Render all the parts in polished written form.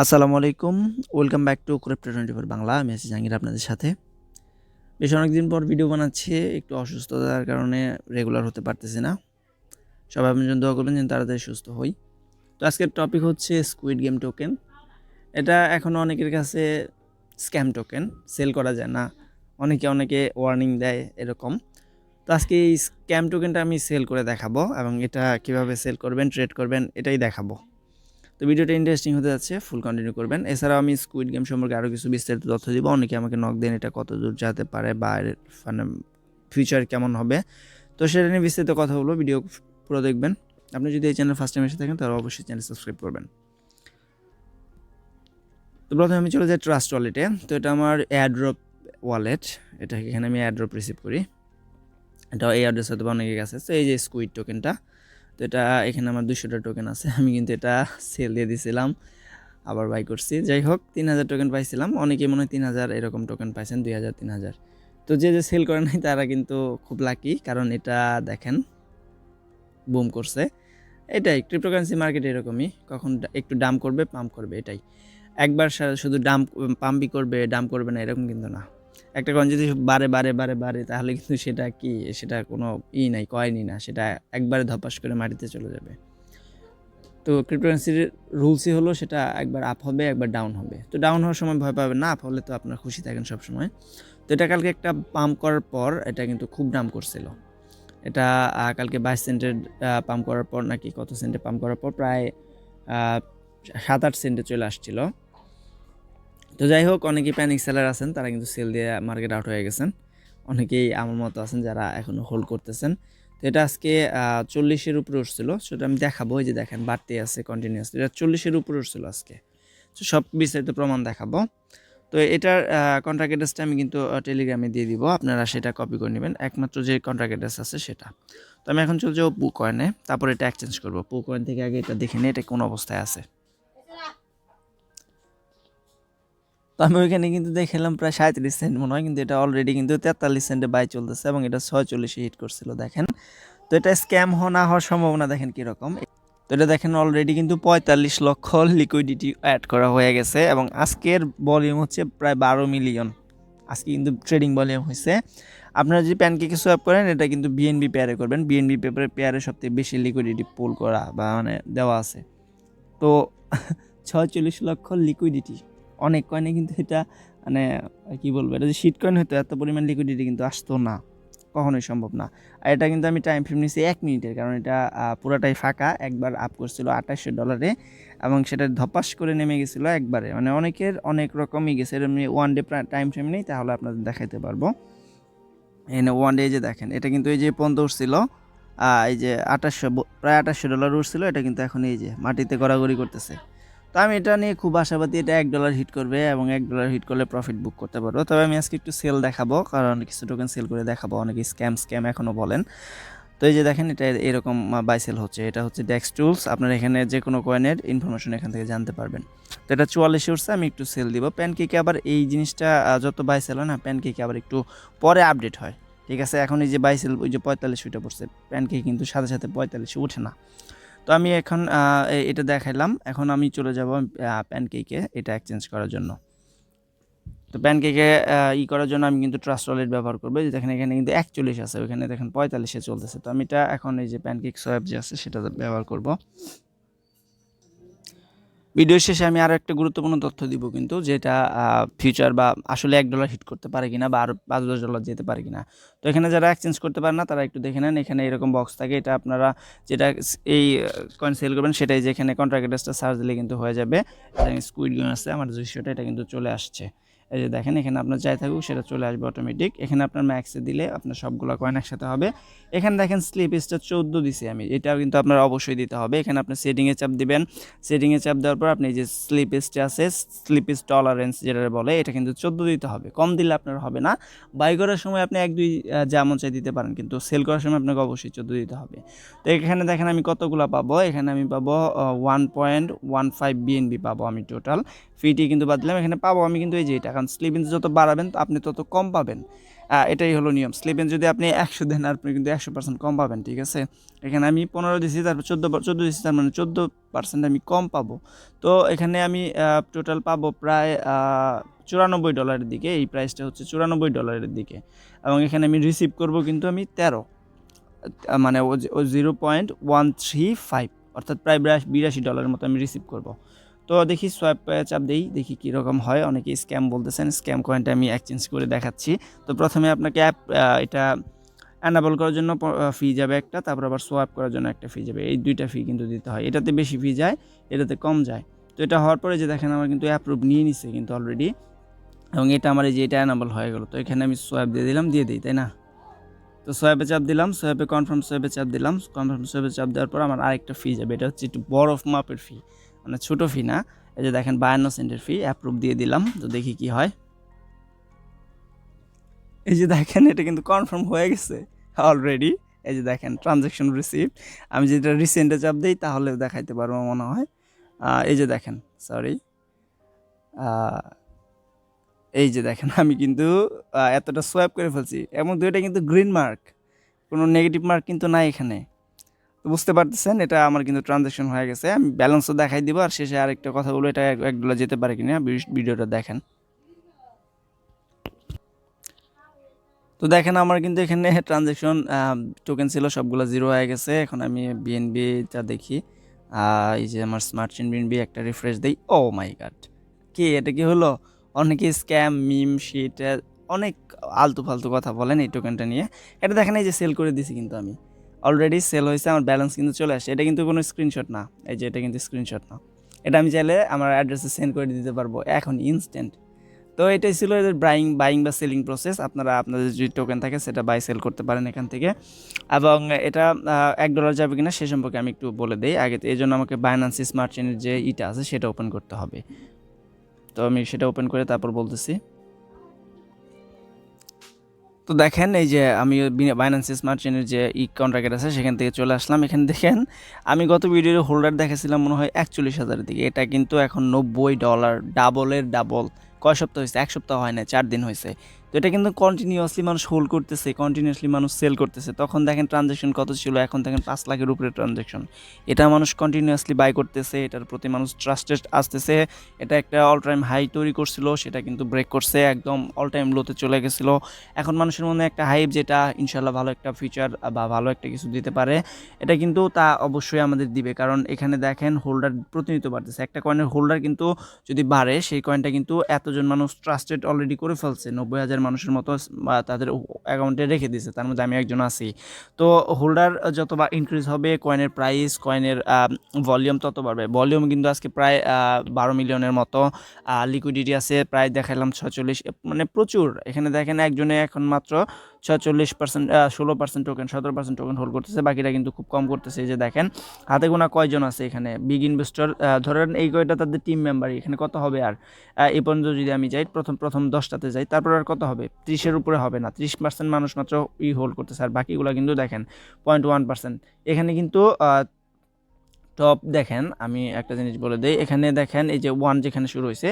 আসসালামু আলাইকুম। Welcome back to ক্রিপ্টো24 বাংলা। আমি আছি জাহাঙ্গীর আপনাদের সাথে। বেশ অনেকদিন পর ভিডিও বানাচ্ছি। একটু অসুস্থতার কারণে রেগুলার হতে পারতেছি না। সবাই আমার জন্য দোয়া করবেন যেন তাড়াতাড়ি সুস্থ হই। তো আজকের টপিক হচ্ছে স্কুইড গেম টোকেন। এটা এখনও অনেকের কাছে স্ক্যাম টোকেন, সেল করা যায় না। অনেকে ওয়ার্নিং দেয় এরকম। তো আজকে এই স্ক্যাম টোকেনটা আমি সেল করে দেখাবো এবং এটা কিভাবে সেল করবেন, ট্রেড করবেন এটাই দেখাবো। তো ভিডিওটা ইন্টারেস্টিং হতে যাচ্ছে, ফুল কন্টিনিউ করবেন। এছাড়াও আমি স্কুইড গেম সম্পর্কে আরও কিছু বিস্তারিত তথ্য দিব। অনেকে আমাকে নক দেন এটা কত দূর যেতে পারে বা মানে ফিউচার কেমন হবে, তো সেটা নিয়ে বিস্তারিত কথা বলবো। ভিডিও পুরো দেখবেন। আপনি যদি এই চ্যানেল ফার্স্ট টাইম এসে থাকেন তাহলে অবশ্যই চ্যানেল সাবস্ক্রাইব করবেন। তো প্রথমে আমি চলে যাই ট্রাস্ট ওয়ালেটে। তো এটা আমার এয়ারড্রপ ওয়ালেট। এটা এখানে আমি এয়ারড্রপ রিসিভ করি। এটা এই অ্যাড্রেস হয়তো অনেকের কাছে। তো এই যে স্কুইড টোকেনটা, তো এটা এখানে আমার 200টা টোকেন আছে। আমি কিন্তু এটা সেল দিয়ে দিয়েছিলাম, আবার বাই করছি। যাই হোক 3000 টোকেন পাইছিলাম। অনেকে মনে হয় 3000 এরকম টোকেন পাইছেন, 2000 3000। তো যে সেল করে নাই তারা কিন্তু খুব লাকি, কারণ এটা দেখেন বুম করছে। এটাই ক্রিপ্টোকারেন্সি মার্কেট এরকমই, কখন একটু ডাম্প করবে পাম্প করবে, এটাই। একবার শুধু পাম্পই করবে, ডাম্প করবে না এরকম কিন্তু না। একটা কয়েন যদি বারে বারে বারে বারে তাহলে কিন্তু সেটা কি, সেটা কোনো নাই, কয়েনই না, সেটা একবারে ধপাস করে মাটিতে চলে যাবে। তো ক্রিপ্টোকারেন্সির রুলসই হলো সেটা একবার আপ হবে একবার ডাউন হবে। তো ডাউন হওয়ার সময় ভয় পাবেন না, আপ হলে তো আপনার খুশি থাকেন সব সময়। তো এটা কালকে একটা পাম্প করার পর এটা কিন্তু খুব ডাম্প করছিল। এটা কালকে 22 সেন্টের পাম্প করার পর নাকি কত সেন্টে পাম্প করার পর প্রায় 7-8 সেন্টে চলে আসছিল। তো যাই হোক, অনেকেই প্যানিক সেলার আছেন, তারা কিন্তু সেল দিয়ে মার্কেট আউট হয়ে গেছেন। অনেকেই আমার মতো আছেন যারা এখনও হোল্ড করতেছেন। তো এটা আজকে 40-এর উপরে উঠছিল, সেটা আমি দেখাবো। এই যে দেখেন বাড়তে আছে কন্টিনিউয়াসলি, এটা 40-এর উপরে উঠছিল আজকে। তো সব বিস্তারিত প্রমাণ দেখাবো। তো এটার কন্ট্রাক্ট অ্যাড্রেসটা আমি কিন্তু টেলিগ্রামে দিয়ে দিব, আপনারা সেটা কপি করে নেবেন, একমাত্র যে কন্ট্রাক্ট অ্যাড্রেস আছে সেটা। তো আমি এখন চলে যাবো পু কয়েনে, তারপর এটা এক্সচেঞ্জ করবো। পু কয়েন থেকে আগে এটা দেখে নিই এটা কোন অবস্থায় আছে। তো আমি ওইখানে কিন্তু দেখলাম প্রায় 37 সেন্ট মনে হয়, কিন্তু এটা অলরেডি কিন্তু 43 সেন্টে বাই চলতেছে এবং এটা 46-এ হিট করছিল দেখেন। তো এটা স্ক্যাম না হওয়ার সম্ভাবনা দেখেন কীরকম। তো এটা দেখেন অলরেডি কিন্তু 45 লক্ষ লিকুইডিটি অ্যাড করা হয়ে গেছে এবং আজকের ভলিউম হচ্ছে প্রায় 12 মিলিয়ন। আজকে কিন্তু ট্রেডিং ভলিউম হয়েছে। আপনারা যদি প্যানকেকে সোয়াপ করেন এটা কিন্তু বিএনবি পেয়ারে করবেন। বিএনবি পেয়ারে সবথেকে বেশি লিকুইডিটি পুল করা বা মানে দেওয়া আছে। তো 46 লক্ষ লিকুইডিটি অনেক কয়েনে কিন্তু এটা মানে কি বলবো, এটা যে শিট কয়েন হতো এত পরিমাণ লিকুইডিটি কিন্তু আসতো না, কখনোই সম্ভব না। আর এটা কিন্তু আমি টাইম ফ্রেম নিয়েছি 1 মিনিটের, কারণ এটা পুরোটাই ফাঁকা। একবার আপ করছিল $2800 এবং সেটা ধপাস করে নেমে গেছিলো একবারে, মানে অনেকের অনেক রকমই গেছে। এমনি ওয়ান ডে টাইম ফ্রেম নেই, তাহলে আপনাদের দেখাইতে পারবো। এখানে ওয়ান ডে যে দেখেন এটা কিন্তু এই যে পর্যন্ত উঠছিল, এই যে প্রায় $2800 উঠছিল, এটা কিন্তু এখন এই যে মাটিতে গড়াগড়ি করতেছে। তো আমি এটা নিয়ে খুব আশাবাদী, এটা $1 হিট করবে এবং $1 হিট করলে প্রফিট বুক করতে পারবো। তবে আমি আজকে একটু সেল দেখাবো, কারণ কিছু টোকেন সেল করে দেখাবো। অনেকে স্ক্যাম এখনও বলেন। তো এই যে দেখেন এটা এরকম বাই সেল হচ্ছে। এটা হচ্ছে ডেক্স টুলস, আপনার এখানে যে কোনো কয়েনের ইনফরমেশন এখান থেকে জানতে পারবেন। তো এটা 44 উঠছে, আমি একটু সেল দিব। প্যানকেকে আবার এই জিনিসটা যত বাই সেল হয় না, প্যানকেকে আবার একটু পরে আপডেট হয়, ঠিক আছে। এখন এই যে বাই সেল ওই যে 45 উঠে পড়ছে, প্যানকেক কিন্তু সাথে সাথে 45 উঠে না। তো আমি এখন এটা দেখাইলাম, এখন আমি চলে যাব প্যানকেকে এটা এক্সচেঞ্জ করার জন্য। তো প্যানকেকে করার জন্য আমি কিন্তু ট্রাস্ট ওয়ালেট ব্যবহার করবো। যে দেখেন এখানে কিন্তু 41 আছে, ওইখানে দেখেন 45-এ চলতেছে। তো আমি এটা এখন এই যে প্যানকেক সোয়াপ যে আছে সেটা ব্যবহার করব। ভিডিও শেষে আমি আরও একটা গুরুত্বপূর্ণ তথ্য দিব কিন্তু, যেটা ফিউচার বা আসলে $1 হিট করতে পারে কিনা বা আরও $5-10 যেতে পারে কিনা। তো এখানে যারা এক্সচেঞ্জ করতে পারে না তারা একটু দেখে নেন, এখানে এরকম বক্স থাকে। এটা আপনারা যেটা এই কয়েন সেল করবেন সেটাই, যেখানে কন্ট্রাক্ট অ্যাড্রেসটা সার্চ দিলে কিন্তু হয়ে যাবে। স্কুইড গেম আছে আমার 200টা, এটা কিন্তু চলে আসছে। এই যে দেখেন এখানে আপনার যাই থাকুক সেটা চলে আসবে অটোমেটিক। এখানে আপনার ম্যাক্সে দিলে আপনার সবগুলো কয়েন একসাথে হবে। এখানে দেখেন স্লিপেজটা 14 দিছি আমি, এটাও কিন্তু আপনার অবশ্যই দিতে হবে। এখানে আপনি সেটিংয়ে চাপ দিবেন, সেটিংয়ে চাপ দেওয়ার পর আপনি যে স্লিপেজটা আছে, স্লিপেজ টলারেন্স যেটা বলে, এটা কিন্তু 14 দিতে হবে। কম দিলে আপনার হবে না। বাই করার সময় আপনি 1-2 যা মন চাই দিতে পারেন, কিন্তু সেল করার সময় আপনাকে অবশ্যই 14 দিতে হবে। তো এখানে দেখেন আমি কতগুলো পাবো, এখানে আমি পাবো 1.15 বিএনবি পাবো আমি টোটাল। ফিটি কিন্তু বাদ দিলাম, এখানে পাবো আমি কিন্তু এই যে এটা, কারণ স্লিপিং যত বাড়াবেন আপনি তত কম পাবেন। এটাই হলো নিয়ম। স্লিপেন যদি আপনি 100 দেন আপনি কিন্তু 100% কম পাবেন, ঠিক আছে? এখানে আমি 15 দিছি, তারপর 14 দিছি, তার মানে 14% আমি কম পাবো। তো এখানে আমি টোটাল পাবো প্রায় $94 দিকে। এই প্রাইসটা হচ্ছে $94 দিকে, এবং এখানে আমি রিসিভ করব কিন্তু আমি 13, মানে ও 0.135, অর্থাৎ প্রায় $82 মতো আমি রিসিভ করব। তো দেখি সোয়াইপ চাপ দেই, দেখি কীরকম হয়। অনেকে স্ক্যাম বলতেছেন, স্ক্যাম কয়েনটা আমি এক্সচেঞ্জ করে দেখাচ্ছি। তো প্রথমে আপনাকে এটা অ্যানাবল করার জন্য ফি যাবে একটা, তারপর আবার সোয়াইপ করার জন্য একটা ফি যাবে। এই দুইটা ফি কিন্তু দিতে হয়, এটাতে বেশি ফি যায়, এটাতে কম যায়। তো এটা হওয়ার পরে যে দেখেন আমার কিন্তু অ্যাপ্রুভ নিয়ে নিছে কিন্তু অলরেডি, এবং এটা আমার এই যে এটা অ্যানাবল হয়ে গেল। তো এখানে আমি সোয়াইপ দিয়ে দিলাম, দিয়ে দিই, তাই না? তো সোয়াইপে চাপ দিলাম, সোয়াইপে কনফার্ম সোয়াইপে চাপ দিলাম, কনফার্ম সোয়াইপে চাপ দেওয়ার পর আমার আরেকটা ফি যাবে। এটা হচ্ছে একটু বড় মাপের ফি, মানে ছোটো ফি না। এই যে দেখেন 52 সেন্টের ফি, অ্যাপ্রুভ দিয়ে দিলাম। তো দেখি কি হয়। এই যে দেখেন এটা কিন্তু কনফার্ম হয়ে গেছে অলরেডি। এই যে দেখেন ট্রানজ্যাকশন রিসিভ। আমি যেটা রিসেন্টে চাপ দিই তাহলে দেখাইতে পারবো মনে হয়। এই যে দেখেন, সরি, এই যে দেখেন আমি কিন্তু এতটা সোয়াইপ করে ফেলছি, এবং দুইটা কিন্তু গ্রিন মার্ক, কোনো নেগেটিভ মার্ক কিন্তু নাই এখানে। তো বুঝতে পারতেছেন এটা আমার কিন্তু ট্রানজ্যাকশন হয়ে গেছে। আমি ব্যালেন্সও দেখাই দিব, আর শেষে আরেকটা কথা বলবো, এটা $1 যেতে পারে কিনা, ভিডিওটা দেখেন। তো দেখেন আমার কিন্তু এখানে ট্রানজ্যাকশন টোকেন ছিল সবগুলো জিরো হয়ে গেছে। এখন আমি বিএনবিটা দেখি, এই যে আমার স্মার্ট চেইন বিএনবি, একটা রিফ্রেশ দিই। ও মাই গড, কি এটা কি হলো? অনেকে স্ক্যাম মিম শিট অনেক আলতু ফালতু কথা বলেন এই টোকেনটা নিয়ে। এটা দেখেন এই যে সেল করে দিছি কিন্তু আমি, অলরেডি সেল হয়েছে, আমার ব্যালেন্স কিন্তু চলে আসে। এটা কিন্তু কোনো স্ক্রিনশট না, এই যে এটা কিন্তু স্ক্রিনশট না। এটা আমি চাইলে আমার অ্যাড্রেসে সেন্ড করে দিতে পারবো এখন ইনস্ট্যান্ট। তো এটাই ছিল এদের বাইং বা সেলিং প্রসেস। আপনাদের যদি টোকেন থাকে সেটা বাই সেল করতে পারেন এখান থেকে। এবং এটা $1 যাবে কিনা সে সম্পর্কে আমি একটু বলে দিই আগে। এই জন্য আমাকে বাইন্যান্স স্মার্ট চেইনের যে ইটা আছে সেটা ওপেন করতে হবে। তো আমি সেটা ওপেন করে তারপর বলতেছি। তো দেখেন এই যে আমি বাইন্যান্স স্মার্ট চেইনের যে কন্ট্রাক্ট আছে সেখান থেকে চলে আসলাম। এখানে দেখেন আমি গত ভিডিওর হোল্ডার দেখেছিলাম মনে হয় 41,000 দিকে, এটা কিন্তু এখন $90, ডাবলের ডাবল। কয় সপ্তাহ হয়েছে? 1 সপ্তাহ হয় না, 4 দিন হয়েছে। তো এটা কিন্তু কন্টিনিউয়াসলি মানুষ হোল্ড করতেছে, কন্টিনিউয়াসলি মানুষ সেল করতেছে। তখন দেখেন ট্রানজ্যাকশন কত ছিল, এখন দেখেন 5 লাখের উপরে ট্রানজ্যাকশন। এটা মানুষ কন্টিনিউয়াসলি বাই করতেছে, এটার প্রতি মানুষ ট্রাস্টেড আসতেছে। এটা একটা অল টাইম হাই তৈরি করছিল, সেটা কিন্তু ব্রেক করছে, একদম অল টাইম লোতে চলে গেছিলো। এখন মানুষের মধ্যে একটা হাইপ, যেটা ইনশাল্লাহ ভালো একটা ফিচার বা ভালো একটা কিছু দিতে পারে, এটা কিন্তু তা অবশ্যই আমাদের দিবে। কারণ এখানে দেখেন হোল্ডার প্রতিনিয়ত বাড়তেছে। একটা কয়েনের হোল্ডার কিন্তু যদি বাড়ে, সেই কয়েনটা কিন্তু এতজন মানুষ ট্রাস্টেড অলরেডি করে ফেলছে, 90,000 মানুষের মতো তাদের অ্যাকাউন্টে রেখে দিয়েছে, তার মধ্যে আমি একজন আছি। তো হোল্ডার যত ইনক্রিজ হবে, কয়েনের প্রাইস, কয়েনের ভলিউম তত বাড়বে। ভলিউম কিন্তু আজকে প্রায় 12 মিলিয়নের মতো, লিকুইডিটি আছে প্রায় দেখালাম 46, মানে প্রচুর। এখানে দেখেন একজনে এখন মাত্র 46%, 16% টোকেন, 17% টোকেন হোল্ড করতেছে, বাকিটা কিন্তু খুব কম করতেছে। এই যে দেখেন হাতে গোনা কয়জন আছে এখানে বিগ ইনভেস্টর, ধরেন এই কয়টা তাদের টিম মেম্বার, এখানে কত হবে আর? এই পর্যন্ত যদি আমি যাই, প্রথম 10টাতে যাই, তারপর আর কত হবে? 30-এর উপরে হবে না। 30% মানুষ মাত্র হোল্ড করতেছে, আর বাকিগুলো কিন্তু দেখেন 0.1%। এখানে কিন্তু টপ দেখেন, আমি একটা জিনিস বলে দিই, এখানে দেখেন এই যে 1 যেখানে শুরু হয়েছে,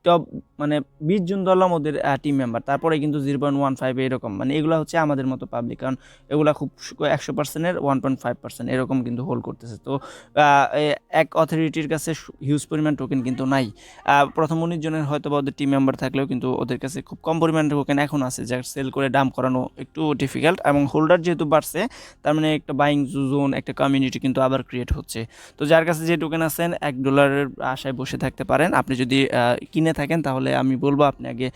টপ মানে 20 জন ধরলাম ওদের টিম মেম্বার, তারপরে কিন্তু 0.15 এরকম, মানে এগুলো হচ্ছে আমাদের মতো পাবলিক, কারণ এগুলো খুব 100%-এর 1.5% এরকম কিন্তু হোল্ড করতেছে। তো এক অথরিটির কাছে হিউজ পরিমাণ টোকেন কিন্তু নাই। প্রথম 19 জনের হয়তো বা ওদের টিম মেম্বার থাকলেও কিন্তু ওদের কাছে খুব কম পরিমাণের টোকেন এখন আছে, যা সেল করে ডাম্প করানো একটু ডিফিকাল্ট। এবং হোল্ডার যেহেতু বাড়ছে, তার মানে একটা বাইং জোন, একটা কমিউনিটি কিন্তু আবার ক্রিয়েট হচ্ছে। তো যার কাছে যে টোকেন আছেন $1 আশায় বসে থাকতে পারেন। আপনি যদি কিনে থাকেন তাহলে আমি বলবো আপনি আগে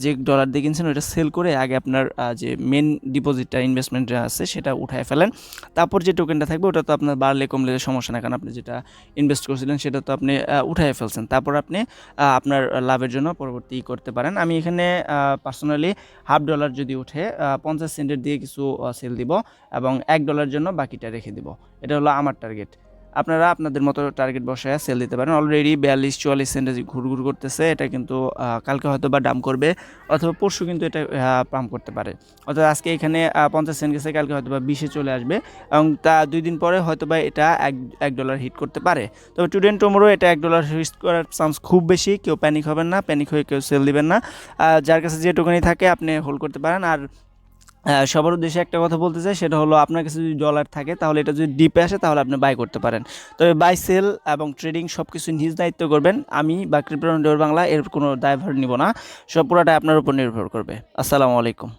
যে ডলার দিয়ে কিনছেন ওটা সেল করে আগে আপনার যে মেন ডিপোজিটটা, ইনভেস্টমেন্টটা আছে সেটা উঠায় ফেলেন। তারপর যে টোকেনটা থাকবে ওটা তো আপনার বাড়লে কমলে সমস্যা না, কারণ আপনি যেটা ইনভেস্ট করছিলেন সেটা তো আপনি উঠায় ফেলছেন। তারপর আপনি আপনার লাভের জন্য পরবর্তী করতে পারেন। আমি এখানে পার্সোনালি $1/2 যদি উঠে 50 সেন্টের দিয়ে কিছু সেল দিব, এবং $1 জন্য বাকিটা রেখে দিব। এটা হলো আমার টার্গেট। আপনারা আপনাদের মতো টার্গেট বসায় সেল দিতে পারেন। অলরেডি 42-44 সেন্টে ঘুরঘুর করতেছে, এটা কিন্তু কালকে হয়তো বা ডাম্প করবে অথবা পরশু কিন্তু এটা পাম্প করতে পারে। অর্থাৎ আজকে এখানে 50 সেন্ট গেছে, কালকে হয়তো বা 20-এ চলে আসবে এবং তা 2 দিন পরে হয়তো বা এটা $1 হিট করতে পারে। তবে টুডে এন্ড টুমরো এটা $1 হিট করার চান্স খুব বেশি। কেউ প্যানিক হবেন না, প্যানিক হয়ে কেউ সেল দিবেন না। যার কাছে যে টোকেনই থাকে আপনি হোল্ড করতে পারেন। আর সবার উদ্দেশ্যে একটা কথা বলতে চাই, সেটা হলো আপনার কাছে যদি ডলার থাকে তাহলে এটা যদি ডিপে আসে তাহলে আপনি বাই করতে পারেন। তবে বাই সেল এবং ট্রেডিং সব কিছু নিজ দায়িত্ব করবেন। আমি বা ক্রিপ্টো বাংলা এর কোনো দায়ভার নিব না, সব পুরোটাই আপনার উপর নির্ভর করবে। আসসালামু আলাইকুম।